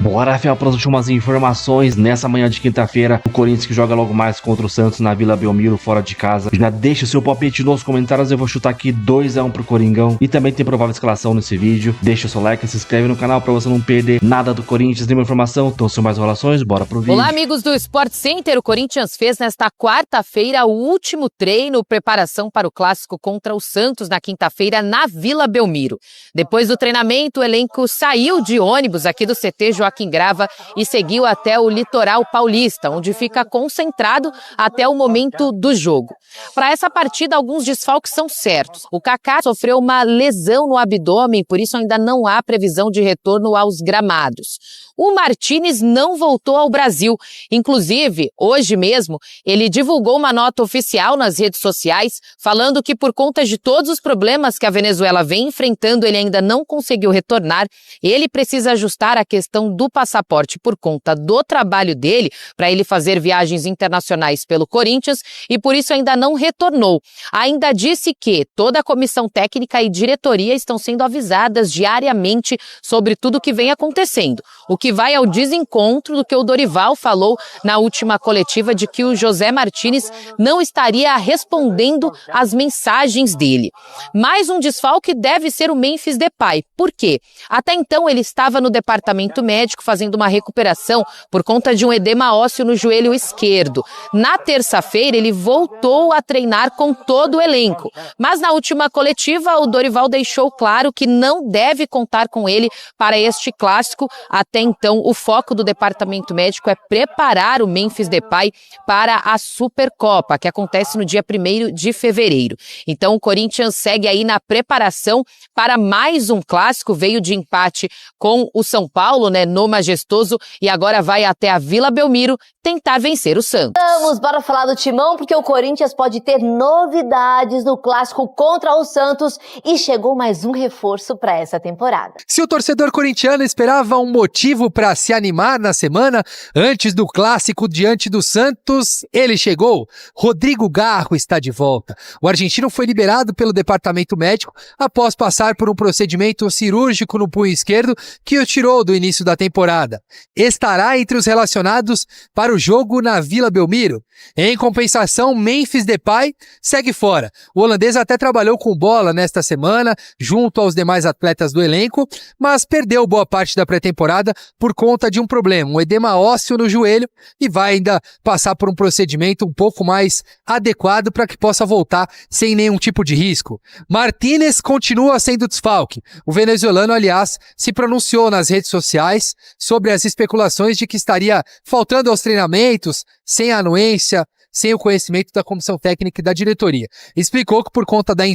Bora ver para as últimas informações nessa manhã de quinta-feira. O Corinthians que joga logo mais contra o Santos na Vila Belmiro, fora de casa. Já deixa o seu palpite nos comentários, eu vou chutar aqui 2-1 pro Coringão. E também tem provável escalação nesse vídeo. Deixa o seu like, se inscreve no canal para você não perder nada do Corinthians, nenhuma informação. Então, sem mais enrolações, bora pro vídeo. Olá, amigos do Sport Center. O Corinthians fez nesta quarta-feira o último treino, preparação para o clássico contra o Santos na quinta-feira na Vila Belmiro. Depois do treinamento, o elenco saiu de ônibus aqui do CT Joaquim Grava e seguiu até o litoral paulista, onde fica concentrado até o momento do jogo. Para essa partida, alguns desfalques são certos. O Kaká sofreu uma lesão no abdômen, por isso ainda não há previsão de retorno aos gramados. O Martínez não voltou ao Brasil. Inclusive, hoje mesmo, ele divulgou uma nota oficial nas redes sociais, falando que por conta de todos os problemas que a Venezuela vem enfrentando, ele ainda não conseguiu retornar. Ele precisa ajustar a questão do passaporte por conta do trabalho dele, para ele fazer viagens internacionais pelo Corinthians, e por isso ainda não retornou. Ainda disse que toda a comissão técnica e diretoria estão sendo avisadas diariamente sobre tudo o que vem acontecendo. O que vai ao desencontro do que o Dorival falou na última coletiva, de que o José Martínez não estaria respondendo às mensagens dele. Mais um desfalque deve ser o Memphis Depay. Por quê? Até então ele estava no departamento médico fazendo uma recuperação por conta de um edema ósseo no joelho esquerdo. Na terça-feira ele voltou a treinar com todo o elenco, mas na última coletiva o Dorival deixou claro que não deve contar com ele para este clássico. Até então, o foco do departamento médico é preparar o Memphis Depay para a Supercopa, que acontece no dia 1º de fevereiro. Então, o Corinthians segue aí na preparação para mais um clássico, veio de empate com o São Paulo, no Majestoso, e agora vai até a Vila Belmiro tentar vencer o Santos. Bora falar do Timão, porque o Corinthians pode ter novidades no clássico contra o Santos e chegou mais um reforço para essa temporada. Se o torcedor corintiano esperava um motivo para se animar na semana antes do clássico diante do Santos, ele chegou. Rodrigo Garro está de volta. O argentino foi liberado pelo departamento médico após passar por um procedimento cirúrgico no punho esquerdo que o tirou do início da temporada. Estará entre os relacionados para o jogo na Vila Belmiro. Em compensação, Memphis Depay segue fora. O holandês até trabalhou com bola nesta semana, junto aos demais atletas do elenco, mas perdeu boa parte da pré-temporada por conta de um problema, um edema ósseo no joelho, e vai ainda passar por um procedimento um pouco mais adequado para que possa voltar sem nenhum tipo de risco. Martínez continua sendo desfalque. O venezuelano, aliás, se pronunciou nas redes sociais sobre as especulações de que estaria faltando aos treinamentos, sem anuência, sem o conhecimento da comissão técnica e da diretoria. Explicou que por conta da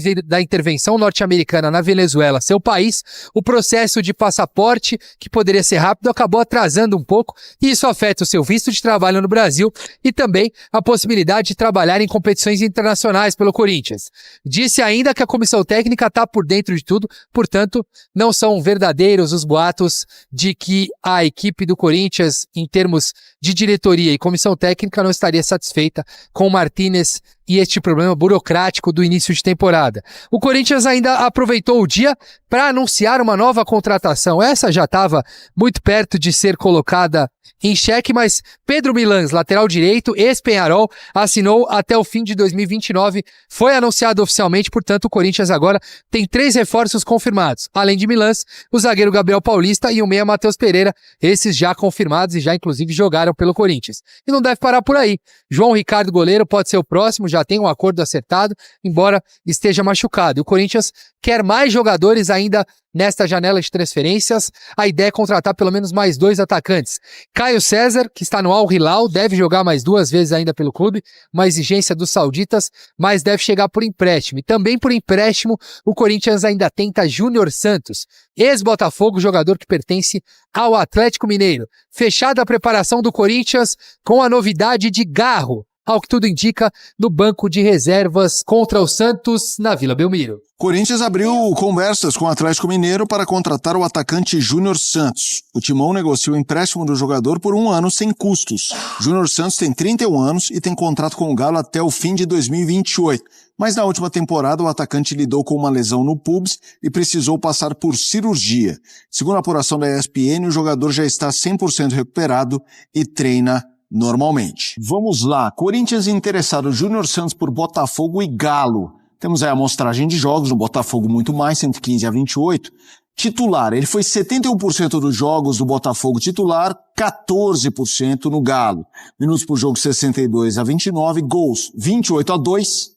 intervenção norte-americana na Venezuela, seu país, o processo de passaporte, que poderia ser rápido, acabou atrasando um pouco, e isso afeta o seu visto de trabalho no Brasil e também a possibilidade de trabalhar em competições internacionais pelo Corinthians. Disse ainda que a comissão técnica está por dentro de tudo, portanto, não são verdadeiros os boatos de que a equipe do Corinthians, em termos de diretoria e comissão técnica, não estaria satisfeita com o Martínez e este problema burocrático do início de temporada. O Corinthians ainda aproveitou o dia para anunciar uma nova contratação. Essa já estava muito perto de ser colocada em xeque, mas Pedro Milans, lateral direito, ex-Peñarol, assinou até o fim de 2029. Foi anunciado oficialmente, portanto o Corinthians agora tem 3 reforços confirmados. Além de Milans, o zagueiro Gabriel Paulista e o meia Matheus Pereira, esses já confirmados e já inclusive jogaram pelo Corinthians. E não deve parar por aí. João Ricardo, goleiro, pode ser o próximo, já tem um acordo acertado, embora esteja machucado. E o Corinthians quer mais jogadores ainda nesta janela de transferências. A ideia é contratar pelo menos mais 2 atacantes. Caio César, que está no Al Hilal, deve jogar mais 2 vezes ainda pelo clube, uma exigência dos sauditas, mas deve chegar por empréstimo. E também por empréstimo, o Corinthians ainda tenta Júnior Santos, ex-Botafogo, jogador que pertence ao Atlético Mineiro. Fechada a preparação do Corinthians com a novidade de Garro. ao que tudo indica, no banco de reservas contra o Santos na Vila Belmiro. Corinthians abriu conversas com o Atlético Mineiro para contratar o atacante Júnior Santos. O Timão negociou o empréstimo do jogador por 1 ano sem custos. Júnior Santos tem 31 anos e tem contrato com o Galo até o fim de 2028. Mas na última temporada o atacante lidou com uma lesão no pubis e precisou passar por cirurgia. Segundo a apuração da ESPN, o jogador já está 100% recuperado e treina normalmente. Vamos lá, Corinthians interessado Júnior Santos por Botafogo e Galo. Temos aí a amostragem de jogos, no Botafogo muito mais, 115-28. Titular, ele foi 71% dos jogos do Botafogo titular, 14% no Galo. Minutos por jogo 62-29, gols 28-2,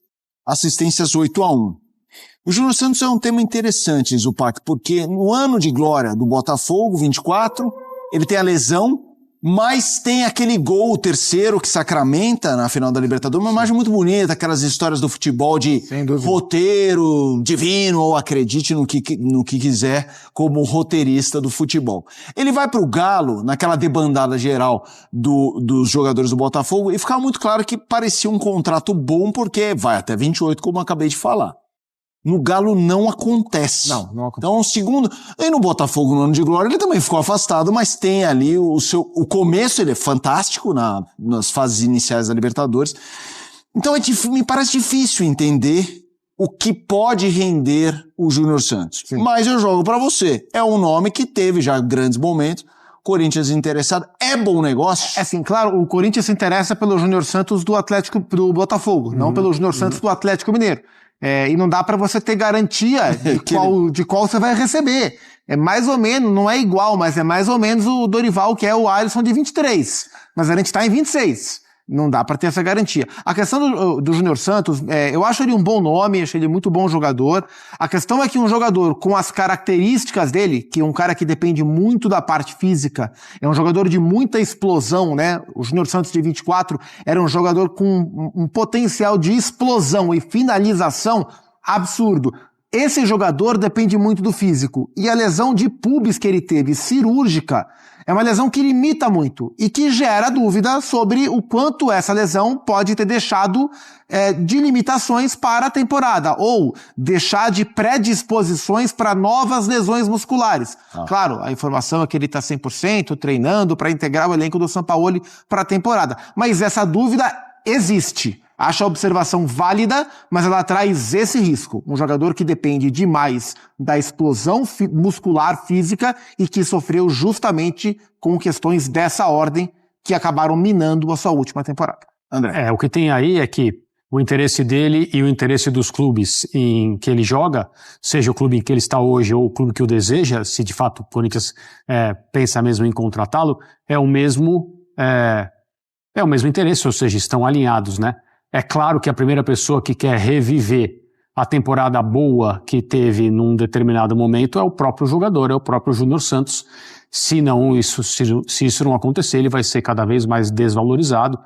assistências 8-1. O Júnior Santos é um tema interessante, Zupac, porque no ano de glória do Botafogo, 24, ele tem a lesão, mas tem aquele gol, o terceiro, que sacramenta na final da Libertadores, uma imagem muito bonita, aquelas histórias do futebol de roteiro divino, ou acredite no que quiser, como roteirista do futebol. Ele vai pro Galo, naquela debandada geral dos jogadores do Botafogo, e ficava muito claro que parecia um contrato bom, porque vai até 28, como eu acabei de falar. No Galo não acontece. Não acontece. Então, segundo... E no Botafogo, no ano de glória, ele também ficou afastado, mas tem ali o começo, ele é fantástico nas fases iniciais da Libertadores. Então, me parece difícil entender o que pode render o Júnior Santos. Sim. Mas eu jogo pra você. É um nome que teve já grandes momentos. Corinthians interessado. É bom negócio? É assim, claro, o Corinthians se interessa pelo Júnior Santos do Botafogo, não pelo Júnior Santos do Atlético Mineiro. E não dá para você ter garantia de qual você vai receber. É mais ou menos, não é igual, mas é mais ou menos o Dorival, que é o Alisson de 23. Mas a gente tá em 26. Não dá para ter essa garantia. A questão do Júnior Santos, eu acho ele um bom nome, acho ele muito bom jogador. A questão é que um jogador com as características dele, que é um cara que depende muito da parte física, é um jogador de muita explosão, né? O Júnior Santos de 24 era um jogador com um potencial de explosão e finalização absurdo. Esse jogador depende muito do físico. E a lesão de pubis que ele teve, cirúrgica, é uma lesão que limita muito e que gera dúvida sobre o quanto essa lesão pode ter deixado de limitações para a temporada ou deixar de predisposições para novas lesões musculares. Claro, a informação é que ele está 100% treinando para integrar o elenco do Sampaoli para a temporada. Mas essa dúvida existe. Acho a observação válida, mas ela traz esse risco. Um jogador que depende demais da explosão muscular física e que sofreu justamente com questões dessa ordem que acabaram minando a sua última temporada. André. O que tem aí é que o interesse dele e o interesse dos clubes em que ele joga, seja o clube em que ele está hoje ou o clube que o deseja, se de fato o Corinthians pensa mesmo em contratá-lo, é o mesmo interesse, ou seja, estão alinhados, né? É claro que a primeira pessoa que quer reviver a temporada boa que teve num determinado momento é o próprio jogador, é o próprio Júnior Santos. Se isso não acontecer, ele vai ser cada vez mais desvalorizado,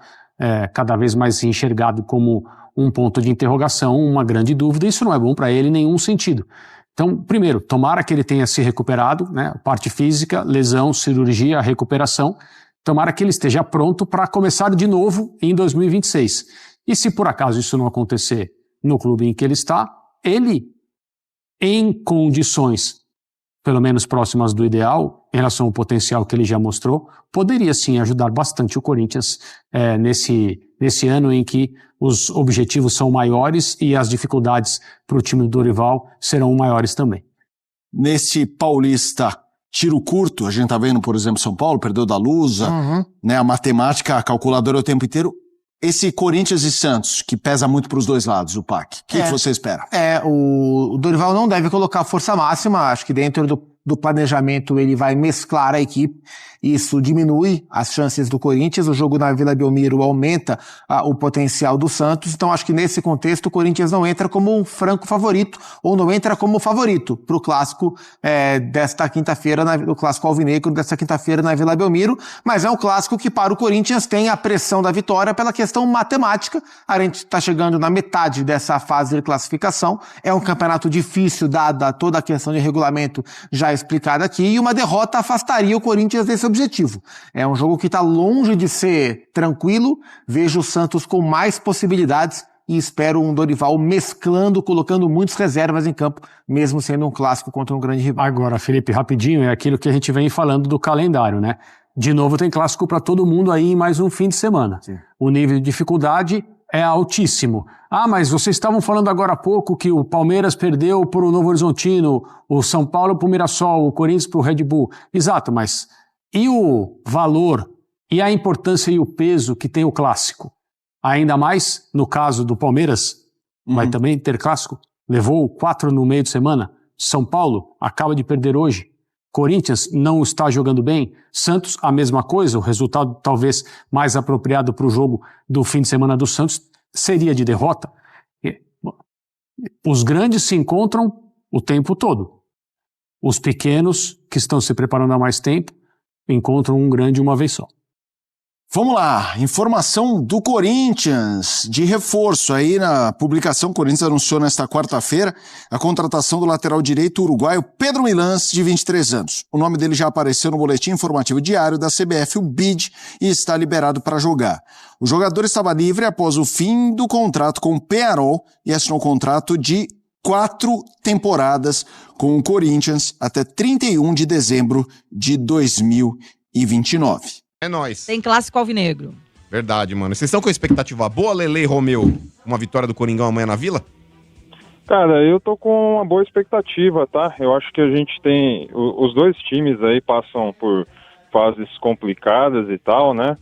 cada vez mais enxergado como um ponto de interrogação, uma grande dúvida. Isso não é bom para ele em nenhum sentido. Então, primeiro, tomara que ele tenha se recuperado, né? Parte física, lesão, cirurgia, recuperação. Tomara que ele esteja pronto para começar de novo em 2026. E se por acaso isso não acontecer no clube em que ele está, ele, em condições pelo menos próximas do ideal, em relação ao potencial que ele já mostrou, poderia sim ajudar bastante o Corinthians nesse ano em que os objetivos são maiores e as dificuldades para o time do Dorival serão maiores também. Nesse Paulista tiro curto, a gente tá vendo, por exemplo, São Paulo, perdeu da Lusa, né, a matemática, a calculadora o tempo inteiro. Esse Corinthians e Santos, que pesa muito para os dois lados, o PAC, o que você espera? O Dorival não deve colocar força máxima, acho que dentro do planejamento ele vai mesclar a equipe, isso diminui as chances do Corinthians, o jogo na Vila Belmiro aumenta o potencial do Santos, então acho que nesse contexto o Corinthians não entra como um franco favorito, ou não entra como favorito para o clássico desta quinta-feira, o clássico alvinegro desta quinta-feira na Vila Belmiro, mas é um clássico que para o Corinthians tem a pressão da vitória pela questão matemática, a gente está chegando na metade dessa fase de classificação, é um campeonato difícil dada toda a questão de regulamento já já explicado aqui, e uma derrota afastaria o Corinthians desse objetivo. É um jogo que está longe de ser tranquilo, vejo o Santos com mais possibilidades e espero um Dorival mesclando, colocando muitas reservas em campo, mesmo sendo um clássico contra um grande rival. Agora, Felipe, rapidinho, é aquilo que a gente vem falando do calendário, né? De novo, tem clássico para todo mundo aí em mais um fim de semana. Sim. O nível de dificuldade é altíssimo. Ah, mas vocês estavam falando agora há pouco que o Palmeiras perdeu para o Novo Horizontino, o São Paulo para o Mirassol, o Corinthians para o Red Bull. Exato, mas e o valor e a importância e o peso que tem o clássico? Ainda mais no caso do Palmeiras, vai também ter clássico. Levou 4 no meio de semana. São Paulo acaba de perder hoje. Corinthians não está jogando bem. Santos, a mesma coisa. O resultado talvez mais apropriado para o jogo do fim de semana do Santos seria de derrota. Os grandes se encontram o tempo todo. Os pequenos, que estão se preparando há mais tempo, encontram um grande uma vez só. Vamos lá, informação do Corinthians, de reforço aí na publicação. O Corinthians anunciou nesta quarta-feira a contratação do lateral direito uruguaio Pedro Milans, de 23 anos. O nome dele já apareceu no boletim informativo diário da CBF, o BID, e está liberado para jogar. O jogador estava livre após o fim do contrato com o Peñarol e assinou um contrato de 4 temporadas com o Corinthians até 31 de dezembro de 2029. É nóis. Tem clássico alvinegro. Verdade, mano. Vocês estão com expectativa boa, Lele e Romeu? Uma vitória do Coringão amanhã na Vila? Cara, eu tô com uma boa expectativa, tá? Eu acho que a gente tem... Os dois times aí passam por fases complicadas e tal, né?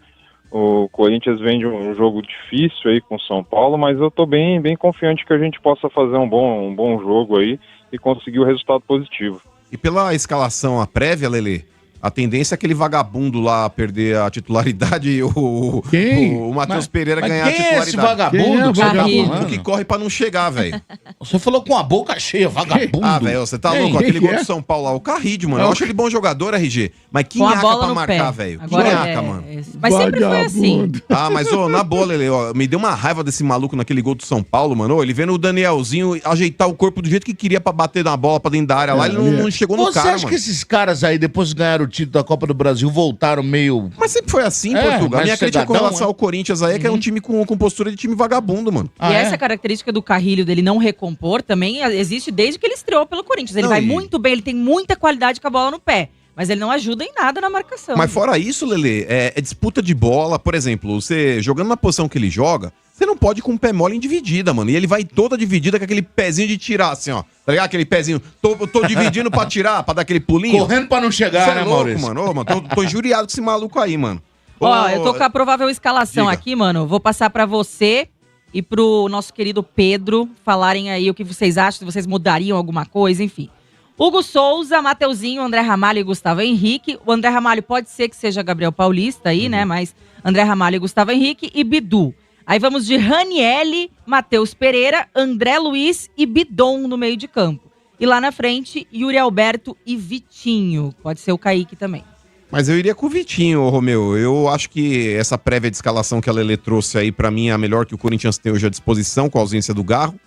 O Corinthians vem de um jogo difícil aí com o São Paulo, mas eu tô bem confiante que a gente possa fazer um bom jogo aí e conseguir o resultado positivo. E pela escalação, a prévia, Lele, a tendência é aquele vagabundo lá perder a titularidade e o Matheus Pereira ganhar a titularidade. Quem é esse vagabundo? O que corre pra não chegar, velho. Você falou com a boca cheia, vagabundo. Ah, velho, você tá louco? Aquele gol do São Paulo lá, o Carride, mano. Eu acho ele bom jogador, RG. Mas que nhaca pra marcar, velho. Que nhaca, mano. Mas sempre foi assim. Ah, mas, na boa, Lele, me deu uma raiva desse maluco naquele gol do São Paulo, mano. Ele vendo o Danielzinho ajeitar o corpo do jeito que queria pra bater na bola pra dentro da área lá, ele não chegou no cara, mano. Você acha que esses caras aí, depois de ganhar o título da Copa do Brasil, voltaram meio... Mas sempre foi assim, Portugal. A minha crítica com relação ao Corinthians aí é que é um time com postura de time vagabundo, mano. E essa característica do Carrilho dele não recompor também existe desde que ele estreou pelo Corinthians. Ele vai muito bem, ele tem muita qualidade com a bola no pé. Mas ele não ajuda em nada na marcação. Mas fora isso, Lele, é disputa de bola. Por exemplo, você jogando na posição que ele joga, você não pode ir com o pé mole em dividida, mano. E ele vai toda dividida com aquele pezinho de tirar, assim, ó. Tá ligado? Aquele pezinho. Tô dividindo pra tirar, pra dar aquele pulinho. Correndo pra não chegar, né, louco, Maurício? mano. Ô, mano, tô injuriado com esse maluco aí, mano. Ó, eu tô com a provável escalação aqui, mano. Vou passar pra você e pro nosso querido Pedro falarem aí o que vocês acham, se vocês mudariam alguma coisa, enfim. Hugo Souza, Mateuzinho, André Ramalho e Gustavo Henrique. O André Ramalho pode ser que seja Gabriel Paulista aí, né? Mas André Ramalho e Gustavo Henrique e Bidu. Aí vamos de Ranielli, Matheus Pereira, André Luiz e Bidon no meio de campo. E lá na frente, Yuri Alberto e Vitinho. Pode ser o Kaique também. Mas eu iria com o Vitinho, Romeu. Eu acho que essa prévia de escalação que a Lele trouxe aí, pra mim, é a melhor que o Corinthians tem hoje à disposição, com a ausência do Garro.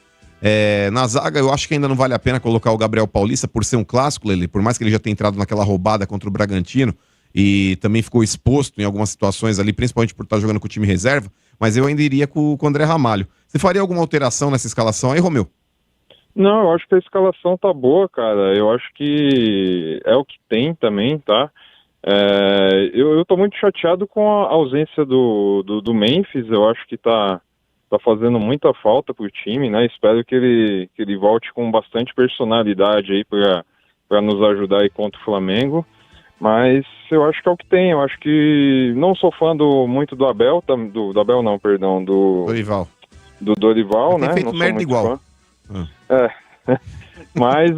Na zaga, eu acho que ainda não vale a pena colocar o Gabriel Paulista por ser um clássico, Lele, por mais que ele já tenha entrado naquela roubada contra o Bragantino e também ficou exposto em algumas situações ali, principalmente por estar jogando com o time reserva, mas eu ainda iria com o André Ramalho. Você faria alguma alteração nessa escalação aí, Romeu? Não, eu acho que a escalação tá boa, cara. Eu acho que é o que tem também, tá? Eu tô muito chateado com a ausência do Memphis. Eu acho que tá fazendo muita falta pro time, né? Espero que ele volte com bastante personalidade aí pra nos ajudar aí contra o Flamengo. Mas eu acho que é o que tem. Eu acho que não sou fã muito do Abel, do Abel não, perdão, do Dorival, né? Tem feito não sou merda muito igual. Fã. Mas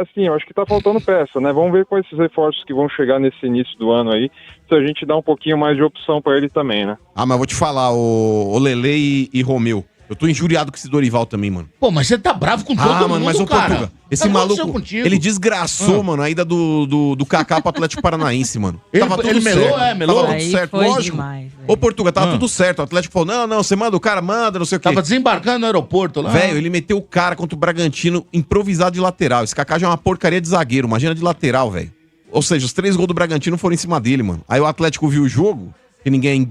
assim, eu acho que tá faltando peça, né? Vamos ver com esses reforços que vão chegar nesse início do ano aí, se a gente dá um pouquinho mais de opção pra ele também, né? Ah, mas vou te falar, o Lele e Romeu, Eu tô injuriado com esse Dorival também, mano. Pô, mas você tá bravo com todo mundo, mano, mas ô cara. Portuga, esse O que aconteceu maluco, contigo? ele desgraçou, mano, a ida do Kaká pro Atlético Paranaense, mano. Ele melou, melou. Tava Aí tudo certo, foi lógico. demais, velho. Ô, Portuga, tava tudo certo. O Atlético falou, não, você manda o cara, manda, não sei o quê. Tava desembarcando no aeroporto lá. Velho, ele meteu o cara contra o Bragantino improvisado de lateral. Esse Kaká já é uma porcaria de zagueiro, imagina de lateral, velho. Ou seja, os 3 gols do Bragantino foram em cima dele, mano. Aí o Atlético viu o jogo, que ninguém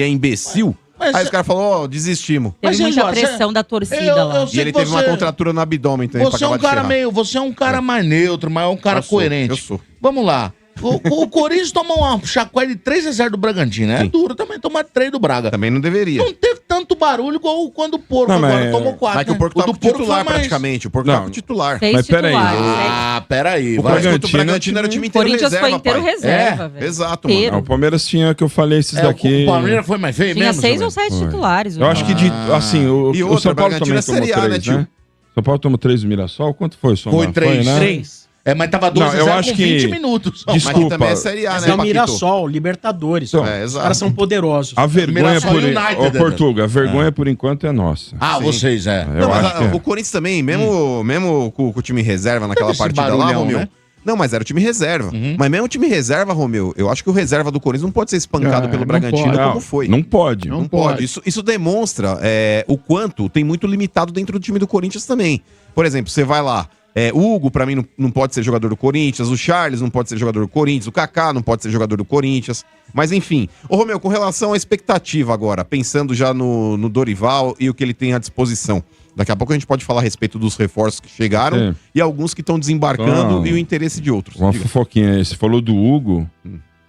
é imbecil. Mas aí os caras falaram, desistimos. Teve Mas, muita Eduardo, pressão da torcida lá. eu E sei ele que teve uma você- contratura no abdômen também Você é um cara você é um cara mais neutro, mas é um cara Eu sou, coerente. eu sou. Vamos lá. O Corinthians tomou uma chacoalha de 3-0 do Bragantino, né? É Sim. duro também tomar 3 do Braga. Também não deveria. Não teve tanto barulho igual quando o Porco Não, mas- agora tomou 4. Mas que o Porco do tava Porco titular foi mais- praticamente. O Porco Não. tava titular. 6 Mas peraí, titulares. Ah, peraí. O vai. Mas contra o Bragantino Bragantino era o time inteiro Corinthians reserva, foi inteiro pai. reserva, velho. Exato, Inteiro. mano. Não, o Palmeiras tinha que eu falei esses É, daqui. o Palmeiras foi mais feio Tinha mesmo? 6 seu ou 7 Foi. titulares. Eu acho que de. Assim, o, E o outra, São Paulo Bragantino também é tomou Série A, 3, né, tio? né? São Paulo tomou 3 do Mirassol? Quanto foi, Sombra? Foi 3. né? 3. É, mas tava 12-0 Não, eu acho com que- 20 minutos. só. Mas Desculpa. que também é Série A, Mas né, é o Paquito? Mirassol, Libertadores. Então, É, Os exato. caras são poderosos. A vergonha Mirassol por. United, Ô, né? Portuga, a vergonha por enquanto é nossa. Ah, Sim. vocês, é. Eu Não, mas acho que é. o Corinthians também, mesmo com o time reserva naquela esse partida lá, barulhão, Romeu. né? Não, mas era o time reserva. Mas mesmo o time reserva, Romeu, eu acho que o reserva do Corinthians não pode ser espancado pelo não Bragantino pode. como foi. Não pode. Não pode. Isso demonstra o quanto tem muito limitado dentro do time do Corinthians também. Por exemplo, você vai lá, o Hugo, pra mim, não pode ser jogador do Corinthians, o Charles não pode ser jogador do Corinthians, o Kaká não pode ser jogador do Corinthians. Mas enfim. Ô, Romeu, com relação à expectativa agora, pensando já no Dorival e o que ele tem à disposição. Daqui a pouco a gente pode falar a respeito dos reforços que chegaram Sim. e alguns que estão desembarcando Então, e o interesse de outros. Uma Diga. fofoquinha aí. Você falou do Hugo.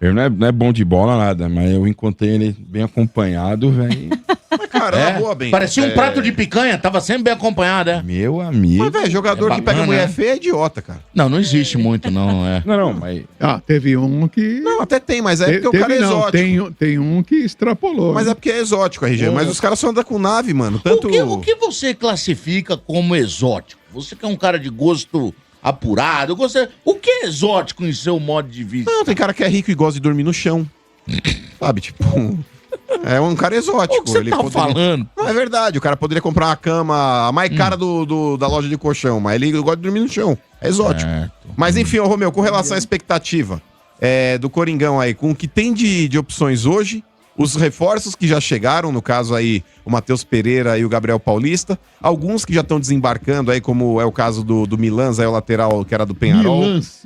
Ele não é bom de bola, nada, mas eu encontrei ele bem acompanhado, velho. Mas, cara, É, na boa, bem. parecia um prato de picanha, tava sempre bem acompanhado, é? Meu amigo. Mas, velho, jogador É que pega bacana, mulher né? feia é idiota, cara. Não existe muito, não, é. Não, mas. Ah, teve um que. Não, até tem, mas é porque o teve cara é não, exótico. tem um que extrapolou. Mas né? é porque é exótico, RG. Pô. Mas os caras só andam com nave, mano. Tanto. O que você classifica como exótico? Você que é um cara de gosto apurado, o que é exótico em seu modo de vida? Não, tem cara que é rico e gosta de dormir no chão. Sabe, tipo. É um cara exótico. O que você tá falando? Não, é verdade. O cara poderia comprar uma cama a mais cara da loja de colchão, mas ele gosta de dormir no chão. É exótico. Mas enfim, ô Romeu, com relação à expectativa do Coringão aí, com o que tem de opções hoje, os reforços que já chegaram, no caso aí o Matheus Pereira e o Gabriel Paulista, alguns que já estão desembarcando aí, como é o caso do Milans, aí o lateral que era do Penharol. Milans.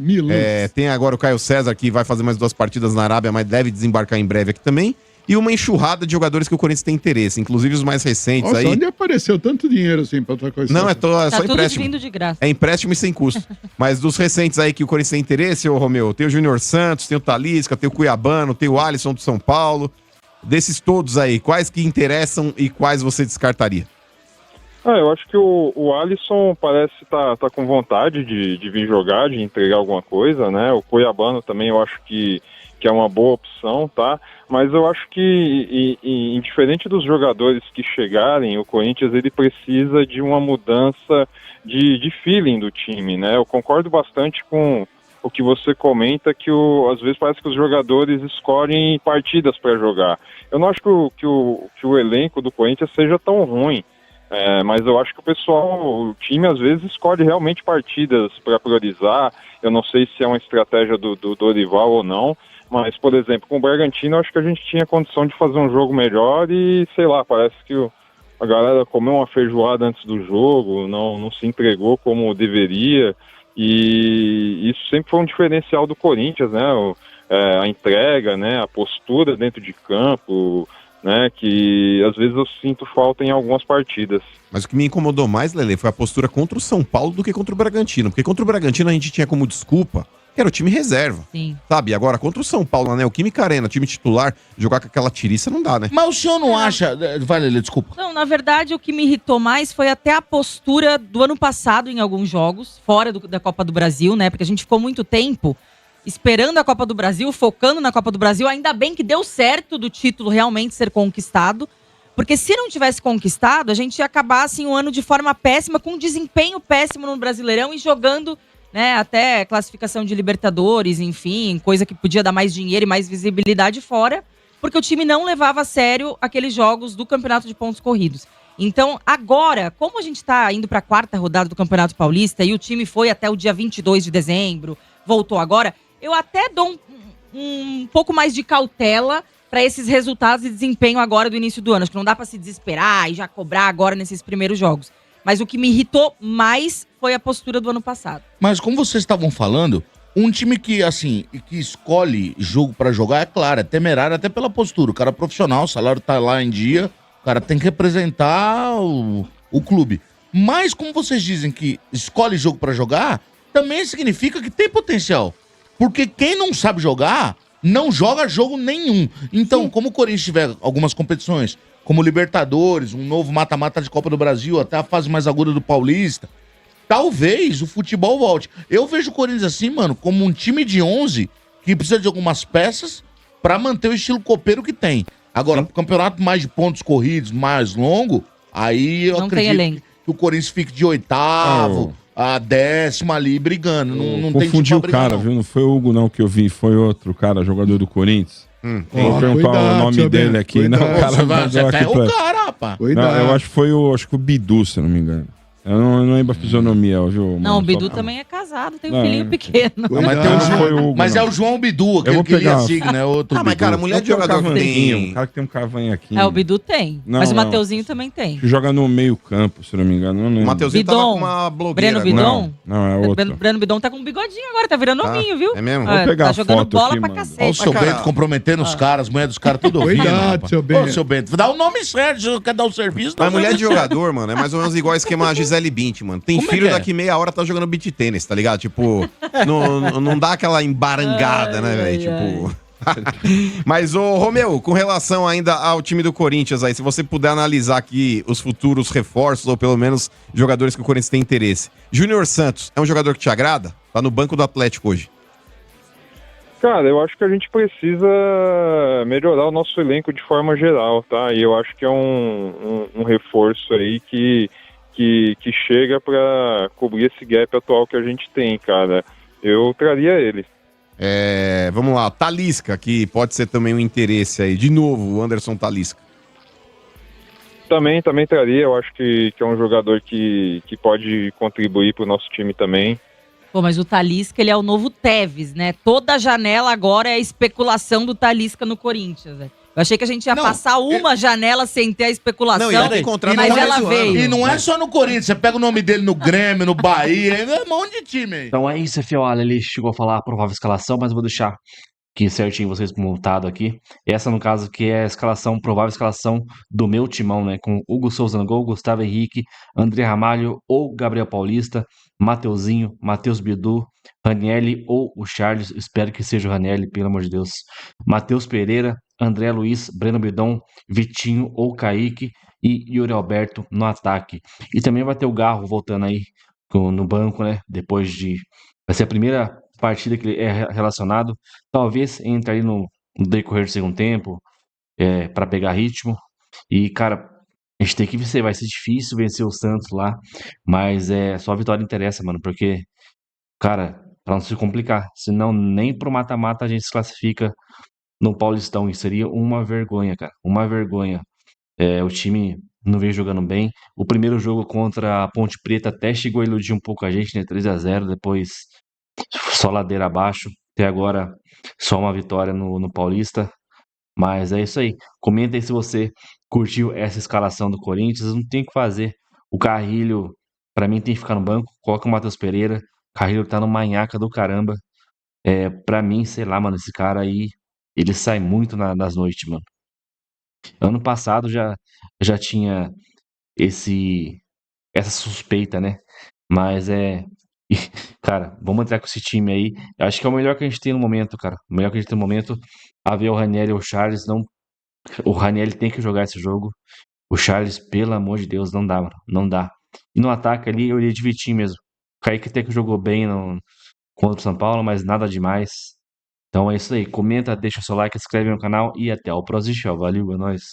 Tem agora o Caio César, que vai fazer mais 2 partidas na Arábia, mas deve desembarcar em breve aqui também. E uma enxurrada de jogadores que o Corinthians tem interesse, inclusive os mais recentes Nossa, aí. onde apareceu tanto dinheiro assim pra outra coisa? Não, é Tá só tudo empréstimo. vindo de graça. É empréstimo e sem custo. Mas dos recentes aí que o Corinthians tem interesse, ô Romeu, tem o Júnior Santos, tem o Talisca, tem o Cuiabano, tem o Alisson do São Paulo. Desses todos aí, quais que interessam e quais você descartaria? Eu acho que o Alisson parece tá com vontade de vir jogar, de entregar alguma coisa, né? O Cuiabano também eu acho que é uma boa opção, tá? Mas eu acho que, indiferente dos jogadores que chegarem, o Corinthians ele precisa de uma mudança de feeling do time, né? Eu concordo bastante com o que você comenta, que às vezes parece que os jogadores escolhem partidas para jogar. Eu não acho que o elenco do Corinthians seja tão ruim, mas eu acho que o time às vezes escolhe realmente partidas para priorizar. Eu não sei se é uma estratégia do Dorival ou não, mas, por exemplo, com o Bragantino eu acho que a gente tinha condição de fazer um jogo melhor e, sei lá, parece que a galera comeu uma feijoada antes do jogo, não se entregou como deveria. E isso sempre foi um diferencial do Corinthians, né? A entrega, né? A postura dentro de campo, né? Que às vezes eu sinto falta em algumas partidas. Mas o que me incomodou mais, Lele, foi a postura contra o São Paulo do que contra o Bragantino. Porque contra o Bragantino a gente tinha como desculpa que era o time reserva. Sim. Sabe? Agora, contra o São Paulo, né? O Química Arena, time titular, jogar com aquela tiriça não dá, né? Mas o senhor não acha... Vai, Lelê, desculpa. Não, na verdade, o que me irritou mais foi até a postura do ano passado em alguns jogos, fora da Copa do Brasil, né? Porque a gente ficou muito tempo esperando a Copa do Brasil, focando na Copa do Brasil. Ainda bem que deu certo do título realmente ser conquistado. Porque se não tivesse conquistado, a gente ia acabar assim, um ano de forma péssima, com um desempenho péssimo no Brasileirão e jogando, né, até classificação de Libertadores, enfim, coisa que podia dar mais dinheiro e mais visibilidade fora, porque o time não levava a sério aqueles jogos do Campeonato de Pontos Corridos. Então, agora, como a gente tá indo pra 4ª rodada do Campeonato Paulista e o time foi até o dia 22 de dezembro, voltou agora, eu até dou um pouco mais de cautela para esses resultados e desempenho agora do início do ano. Acho que não dá para se desesperar e já cobrar agora nesses primeiros jogos. Mas o que me irritou mais foi a postura do ano passado. Mas como vocês estavam falando, um time que, assim, que escolhe jogo pra jogar, é claro, é temerário até pela postura. O cara é profissional, o salário tá lá em dia, o cara tem que representar o clube. Mas como vocês dizem que escolhe jogo pra jogar, também significa que tem potencial. Porque quem não sabe jogar, não joga jogo nenhum. Então, como o Corinthians tiver algumas competições, como Libertadores, um novo mata-mata de Copa do Brasil, até a fase mais aguda do Paulista, talvez o futebol volte. Eu vejo o Corinthians assim, mano, como um time de 11 que precisa de algumas peças pra manter o estilo copeiro que tem. Agora, pro campeonato mais de pontos corridos, mais longo, aí eu Não tem elenco. que o Corinthians fique de 8º, a 10ª ali brigando. Não tem Confundi time o pra brigar, cara, não. viu? Não foi o Hugo, não, que eu vi. Foi outro cara, jogador do Corinthians. Vou perguntar cuidado, o nome seu dele Bento, aqui. cuidado. Não, o cara Você mandou tá aqui pra... o cara, rapaz. Cuidado. Não, eu acho que foi o Bidu, se eu não me engano. Eu não lembro a fisionomia, viu? Não, mano? o Bidu Só- também é casado, tem um Não, filhinho é. pequeno. Não, mas tem o Não João, foi o Hugo, mas não. é o João Bidu, Eu aquele vou que ele pegar. signa, é outro Ah, mas Bidu. cara, mulher de Tem um jogador que cavanhaquinho, tem... um cara que tem um cavanhaquinho. É, o Bidu tem. Não, mas o não. Mateuzinho também tem. Que joga no meio campo, se eu não me engano. Não O lembro. Mateuzinho tava Bidon. com uma blogueira. Breno agora. Bidon? Não, é outro. Breno Bidon tá com um bigodinho agora, tá virando Tá? hominho, viu? É mesmo? Vou pegar tá a jogando foto bola aqui, pra mano. cacete. Olha o seu Mas, cara- Bento comprometendo os caras, as mulheres dos caras tudo ouvindo. Cuidado, rapaz. seu Bento. Ô, seu Bento, dá o nome certo, se você quer dar o serviço. dá Mas o mulher de serviço certo. jogador, mano, é mais ou menos igual o esquema Gisele Bündchen, mano. Tem Como é filho que é? daqui meia hora tá jogando beach tênis, tá ligado? Tipo, não dá aquela embarangada, né, velho? Tipo... Mas, ô Romeu, com relação ainda ao time do Corinthians aí, se você puder analisar aqui os futuros reforços, ou pelo menos jogadores que o Corinthians tem interesse. Júnior Santos é um jogador que te agrada? Tá no banco do Atlético hoje. Cara, eu acho que a gente precisa melhorar o nosso elenco de forma geral, tá? E eu acho que é um reforço aí que chega pra cobrir esse gap atual que a gente tem, cara. Eu traria ele. Vamos lá, Talisca, que pode ser também um interesse aí. De novo, o Anderson Talisca. Também traria, eu acho que é um jogador que pode contribuir pro nosso time também. Pô, mas o Talisca, ele é o novo Tevez, né? Toda janela agora é especulação do Talisca no Corinthians, velho. Eu achei que a gente ia passar uma janela sem ter a especulação, Não, e ainda tem contrato mas até ela mais um veio. ano. E não é só no Corinthians, você pega o nome dele no Grêmio, no Bahia, é um monte de time aí. Então é isso, Fiola. Ele chegou a falar a provável escalação, mas eu vou deixar aqui certinho vocês montado aqui. Essa, no caso, que é a escalação, provável escalação do meu timão, né? Com Hugo Souza no gol, Gustavo Henrique, André Ramalho ou Gabriel Paulista, Mateuzinho, Matheus Bidu, Ranielli ou o Charles. Espero que seja o Ranielli, pelo amor de Deus. Matheus Pereira, André Luiz, Breno Bidon, Vitinho ou Kaique e Yuri Alberto no ataque. E também vai ter o Garro voltando aí no banco, né? Depois de... Vai ser a primeira partida que ele é relacionado. Talvez entre aí no decorrer do segundo tempo, para pegar ritmo. E, cara, a gente tem que vencer. Vai ser difícil vencer o Santos lá, mas só a vitória interessa, mano, porque, cara, pra não se complicar, senão nem pro mata-mata a gente se classifica no Paulistão. Isso seria uma vergonha, cara, uma vergonha. O time não veio jogando bem. O primeiro jogo contra a Ponte Preta até chegou a iludir um pouco a gente, né? 3-0, depois só ladeira abaixo. Até agora, só uma vitória no Paulista. Mas é isso aí. Comenta aí se você curtiu essa escalação do Corinthians. Não tem o que fazer. O Carrilho, pra mim, tem que ficar no banco. Coloca o Matheus Pereira. O Carrilho tá no manhaca do caramba. Pra mim, sei lá, mano, esse cara aí, ele sai muito nas noites, mano. Ano passado já tinha essa suspeita, né? Mas cara, vamos entrar com esse time aí. Eu acho que é o melhor que a gente tem no momento, cara. O melhor que a gente tem no momento. A ver o Ranielli ou o Charles. Não... O Ranielli tem que jogar esse jogo. O Charles, pelo amor de Deus, não dá, mano. Não dá. E no ataque ali, eu iria de Vitinho mesmo. O Kaique até que jogou bem contra o São Paulo, mas nada demais. Então é isso aí. Comenta, deixa o seu like, se inscreve no canal e até o próximo show. Valeu, é nóis.